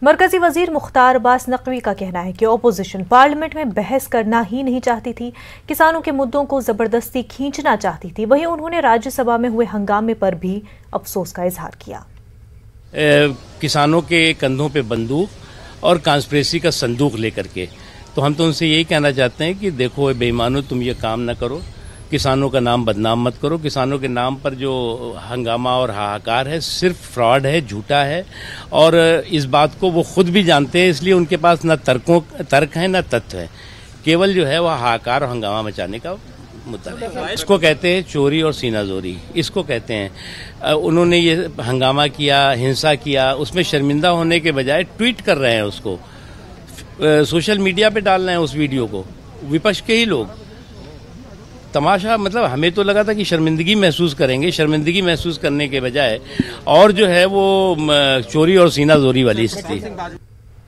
मरकजी वजीर मुख्तार अब्बास नकवी का कहना है कि ओपोजिशन पार्लियामेंट में बहस करना ही नहीं चाहती थी, किसानों के मुद्दों को जबरदस्ती खींचना चाहती थी। वहीं उन्होंने राज्यसभा में हुए हंगामे पर भी अफसोस का इजहार किया। किसानों के कंधों पे बंदूक और कॉन्स्पिरेसी का संदूक लेकर के, तो हम तो उनसे यही कहना चाहते हैं कि देखो बेईमानों, तुम ये काम न करो, किसानों का नाम बदनाम मत करो। किसानों के नाम पर जो हंगामा और हाहाकार है सिर्फ फ्रॉड है, झूठा है, और इस बात को वो खुद भी जानते हैं। इसलिए उनके पास न तर्क है न तथ्य है, केवल जो है वह हाहाकार और हंगामा मचाने का मुद्दा है। इसको कहते हैं चोरी और सीनाजोरी, इसको कहते हैं। उन्होंने ये हंगामा किया, हिंसा किया, उसमें शर्मिंदा होने के बजाय ट्वीट कर रहे हैं, उसको सोशल मीडिया पे डाल रहे हैं उस वीडियो को, विपक्ष के ही लोग। तमाशा, मतलब हमें तो लगा था कि शर्मिंदगी महसूस करेंगे, शर्मिंदगी महसूस करने के बजाय और जो है वो चोरी और सीनाजोरी वाली स्थिति।